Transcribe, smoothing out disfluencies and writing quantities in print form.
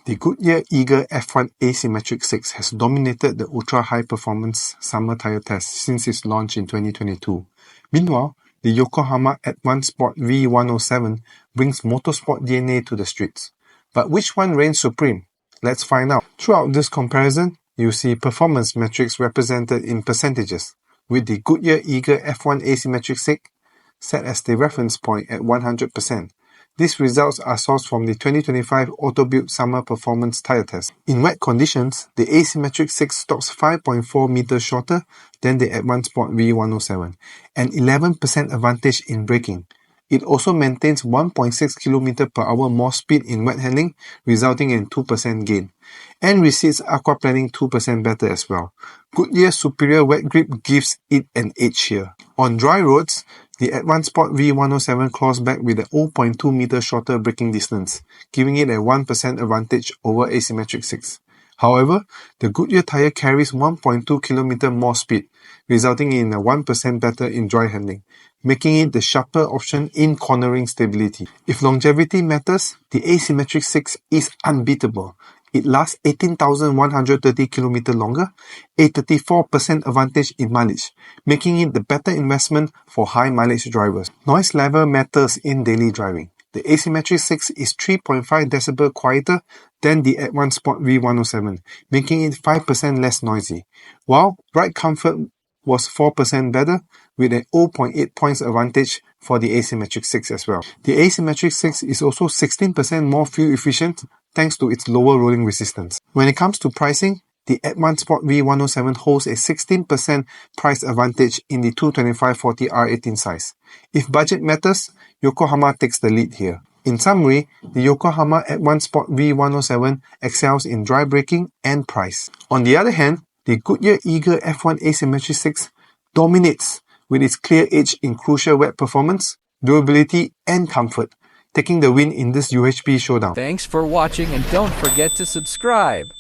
The Goodyear Eagle F1 Asymmetric 6 has dominated the ultra-high-performance summer tyre test since its launch in 2022. Meanwhile, the Yokohama Advan Sport V107 brings motorsport DNA to the streets. But which one reigns supreme? Let's find out. Throughout this comparison, you see performance metrics represented in percentages, with the Goodyear Eagle F1 Asymmetric 6 set as the reference point at 100%. These results are sourced from the 2025 Autobuild Summer Performance Tire Test. In wet conditions, the Asymmetric 6 stops 5.4 meters shorter than the Advan Sport V107, an 11% advantage in braking. It also maintains 1.6 km per hour more speed in wet handling, resulting in 2% gain, and recedes aquaplaning 2% better as well. Goodyear's superior wet grip gives it an edge here. On dry roads, the Advan Sport V107 claws back with a 0.2 meter shorter braking distance, giving it a 1% advantage over Asymmetric 6. However, the Goodyear tyre carries 1.2 km more speed, resulting in a 1% better in dry handling, making it the sharper option in cornering stability. If longevity matters, the Asymmetric 6 is unbeatable. It lasts 18,130 km longer, a 34% advantage in mileage, making it the better investment for high-mileage drivers. Noise level matters in daily driving. The Asymmetric 6 is 3.5 dB quieter than the Advan Sport V107, making it 5% less noisy, while ride comfort was 4% better, with an 0.8 points advantage for the Asymmetric 6 as well. The Asymmetric 6 is also 16% more fuel efficient thanks to its lower rolling resistance. When it comes to pricing, the Advan Sport V107 holds a 16% price advantage in the 225/40 R18 size. If budget matters, Yokohama takes the lead here. In summary, the Yokohama Advan Sport V107 excels in dry braking and price. On the other hand, the Goodyear Eagle F1 Asymmetric 6 dominates with its clear edge in crucial wet performance, durability, and comfort, taking the win in this UHP showdown. Thanks for watching and don't forget to subscribe.